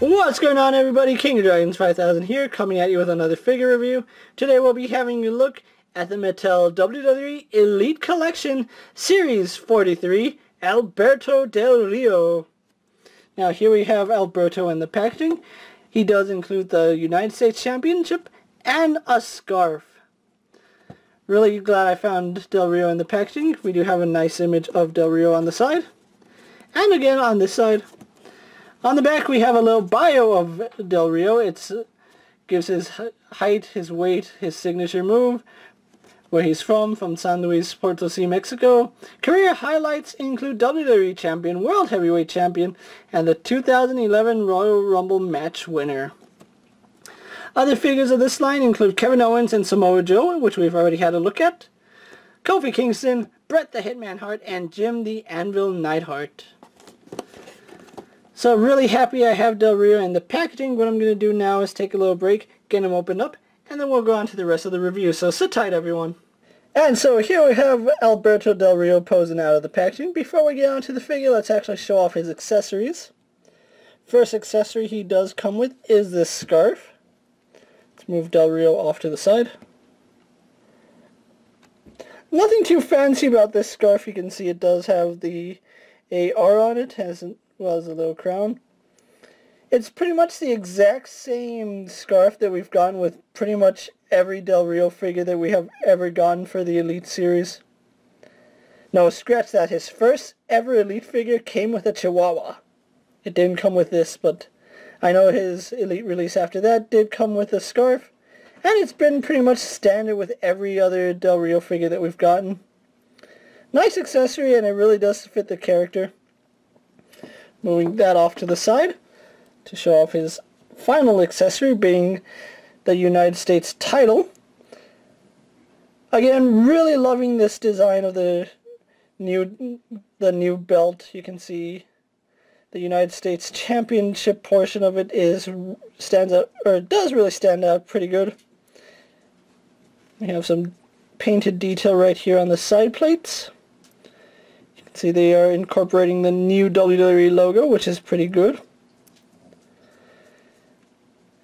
What's going on, everybody? King of Dragons 5000 here, coming at you with another figure review. Today we'll be having a look at the Mattel WWE Elite Collection Series 43, Alberto Del Rio. Now here we have Alberto in the packaging. He does include the United States Championship and a scarf. Really glad I found Del Rio in the packaging. We do have a nice image of Del Rio on the side. And again on this side. On the back we have a little bio of Del Rio. It gives his height, his weight, his signature move, where he's from San Luis Potosí, Mexico. Career highlights include WWE Champion, World Heavyweight Champion, and the 2011 Royal Rumble match winner. Other figures of this line include Kevin Owens and Samoa Joe, which we've already had a look at, Kofi Kingston, Bret the Hitman Hart, and Jim the Anvil Neidhart. So really happy I have Del Rio in the packaging. What I'm going to do now is take a little break, get him opened up, and then we'll go on to the rest of the review. So sit tight, everyone. And so here we have Alberto Del Rio posing out of the packaging. Before we get on to the figure, let's actually show off his accessories. First accessory he does come with is this scarf. Let's move Del Rio off to the side. Nothing too fancy about this scarf. You can see it does have the AR on it, as well as a little crown. It's pretty much the exact same scarf that we've gotten with pretty much every Del Rio figure that we have ever gotten for the Elite series. No, scratch that. His first ever Elite figure came with a Chihuahua. It didn't come with this, but I know his Elite release after that did come with a scarf. And it's been pretty much standard with every other Del Rio figure that we've gotten. Nice accessory, and it really does fit the character. Moving that off to the side to show off his final accessory, being the United States title. Again, really loving this design of the new belt. You can see the United States Championship portion of it stands out, or it does really stand out pretty good. We have some painted detail right here on the side plates. See, they are incorporating the new WWE logo, which is pretty good.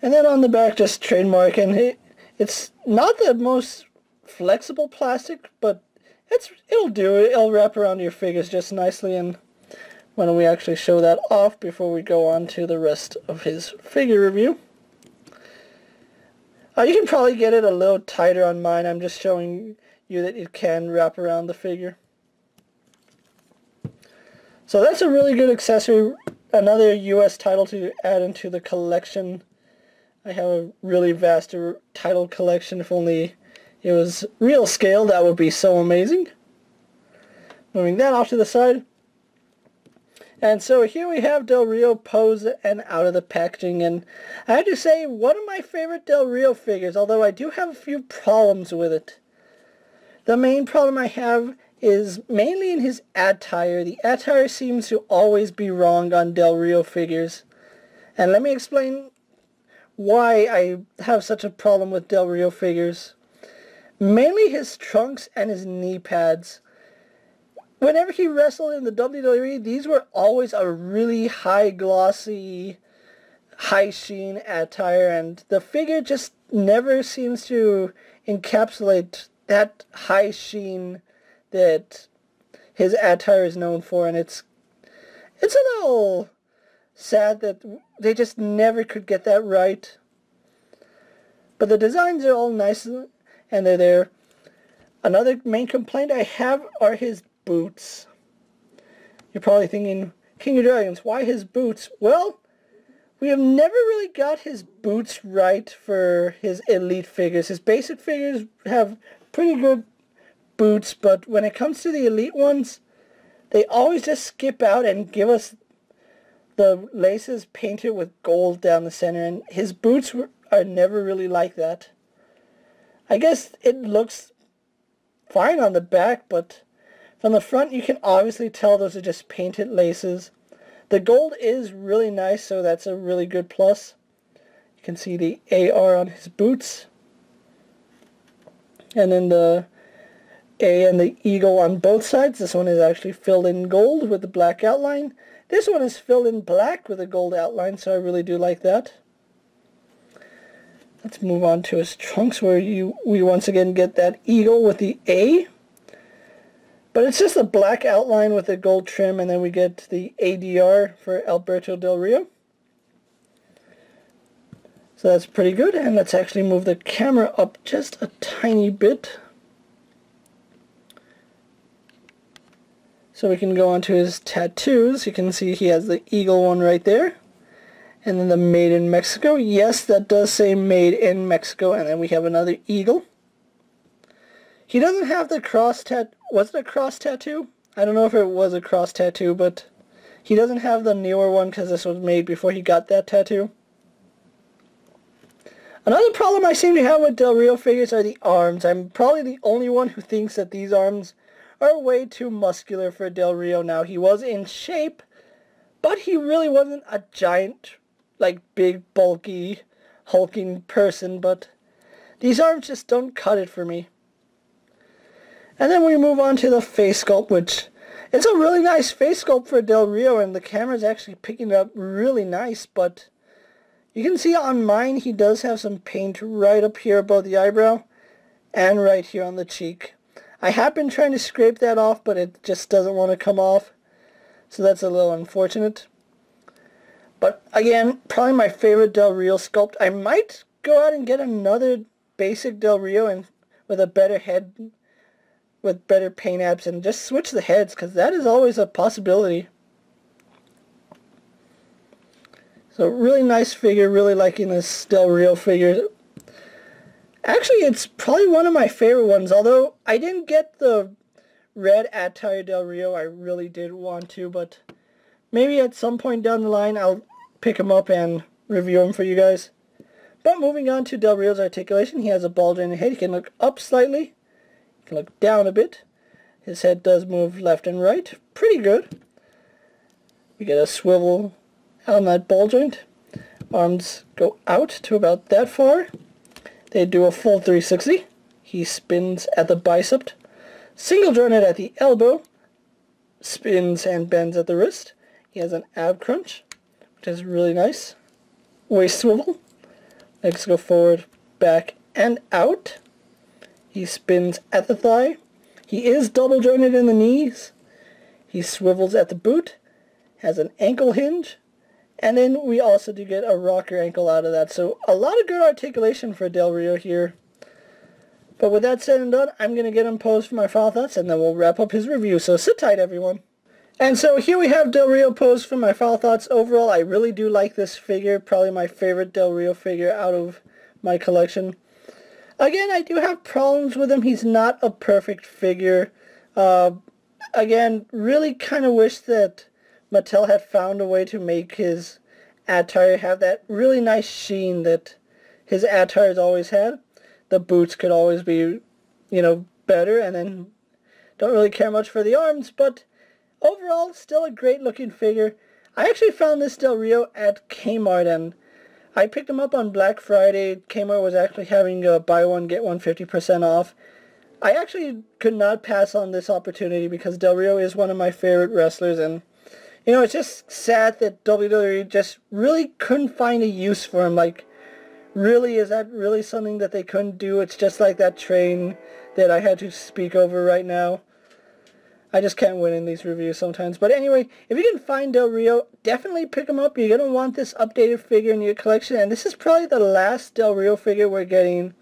And then on the back, just trademark, and it's not the most flexible plastic, but it'll do it. It'll wrap around your figures just nicely. And why don't we actually show that off before we go on to the rest of his figure review. You can probably get it a little tighter on mine. I'm just showing you that it can wrap around the figure. So that's a really good accessory, another US title to add into the collection. I have a really vast title collection. If only it was real scale, that would be so amazing. Moving that off to the side. And so here we have Del Rio posed and out of the packaging, and I have to say, one of my favorite Del Rio figures, although I do have a few problems with it. The main problem I have is mainly in his attire. The attire seems to always be wrong on Del Rio figures. And let me explain why I have such a problem with Del Rio figures. Mainly his trunks and his knee pads. Whenever he wrestled in the WWE, these were always a really high glossy, high sheen attire, and the figure just never seems to encapsulate that high sheen that his attire is known for, and it's a little sad that they just never could get that right. But the designs are all nice and they're there. Another main complaint I have are his boots. You're probably thinking, King of Dragons, why his boots? Well, we have never really got his boots right for his Elite figures. His basic figures have pretty good boots, but when it comes to the Elite ones, they always just skip out and give us the laces painted with gold down the center, and his boots are never really like that. I guess it looks fine on the back, but from the front you can obviously tell those are just painted laces. The gold is really nice, so that's a really good plus. You can see the AR on his boots, and then the A and the eagle on both sides. This one is actually filled in gold with the black outline. This one is filled in black with a gold outline, so I really do like that. Let's move on to his trunks, where we once again get that eagle with the A. But it's just a black outline with a gold trim, and then we get the ADR for Alberto Del Rio. So that's pretty good, and let's actually move the camera up just a tiny bit, so we can go on to his tattoos. You can see he has the eagle one right there, and then the Made in Mexico. Yes, that does say Made in Mexico, and then we have another eagle. He doesn't have the cross tattoo. Was it a cross tattoo? I don't know if it was a cross tattoo, but he doesn't have the newer one because this was made before he got that tattoo. Another problem I seem to have with Del Rio figures are the arms. I'm probably the only one who thinks that these arms are way too muscular for Del Rio. Now, he was in shape, but he really wasn't a giant, like, big, bulky, hulking person, but these arms just don't cut it for me. And then we move on to the face sculpt, which is a really nice face sculpt for Del Rio, and the camera's actually picking it up really nice, but you can see on mine he does have some paint right up here above the eyebrow and right here on the cheek. I have been trying to scrape that off, but it just doesn't want to come off, so that's a little unfortunate. But again, probably my favorite Del Rio sculpt. I might go out and get another basic Del Rio and with a better head, with better paint apps, and just switch the heads, because that is always a possibility. So really nice figure, really liking this Del Rio figure. Actually, it's probably one of my favorite ones, although I didn't get the red attire Del Rio. I really did want to, but maybe at some point down the line I'll pick him up and review him for you guys. But moving on to Del Rio's articulation, he has a bulge in the head. He can look up slightly. He can look down a bit. His head does move left and right. Pretty good. We get a swivel on that ball joint. Arms go out to about that far. They do a full 360. He spins at the bicep. Single jointed at the elbow. Spins and bends at the wrist. He has an ab crunch, which is really nice. Waist swivel. Legs go forward, back, and out. He spins at the thigh. He is double jointed in the knees. He swivels at the boot. Has an ankle hinge. And then we also do get a rocker ankle out of that. So a lot of good articulation for Del Rio here. But with that said and done, I'm going to get him posed for my final thoughts, and then we'll wrap up his review. So sit tight, everyone. And so here we have Del Rio posed for my final thoughts. Overall, I really do like this figure. Probably my favorite Del Rio figure out of my collection. Again, I do have problems with him. He's not a perfect figure. Again, really kind of wish that Mattel had found a way to make his attire have that really nice sheen that his attires always had. The boots could always be, better, and then don't really care much for the arms, but overall, still a great looking figure. I actually found this Del Rio at Kmart, and I picked him up on Black Friday. Kmart was actually having a buy one, get one 50% off. I actually could not pass on this opportunity because Del Rio is one of my favorite wrestlers, and it's just sad that WWE just really couldn't find a use for him. Like, really, is that really something that they couldn't do? It's just like that train that I had to speak over right now. I just can't win in these reviews sometimes. But anyway, if you can find Del Rio, definitely pick him up. You're going to want this updated figure in your collection. And this is probably the last Del Rio figure we're getting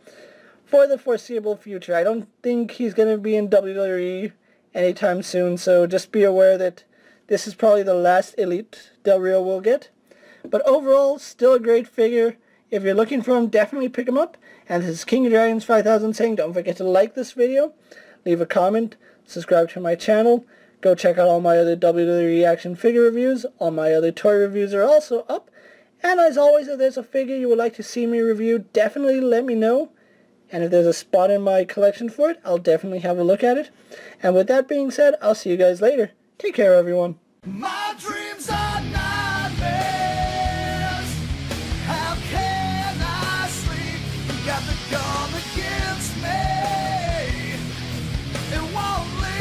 for the foreseeable future. I don't think he's going to be in WWE anytime soon. So just be aware that this is probably the last Elite Del Rio we'll get. But overall, still a great figure. If you're looking for him, definitely pick him up. And this is KingofDragons 5000 saying, don't forget to like this video, leave a comment, subscribe to my channel, go check out all my other WWE action figure reviews. All my other toy reviews are also up. And as always, if there's a figure you would like to see me review, definitely let me know. And if there's a spot in my collection for it, I'll definitely have a look at it. And with that being said, I'll see you guys later. Take care, everyone. My dreams are nightmares. How can I sleep? You got the gun against me. It won't leave.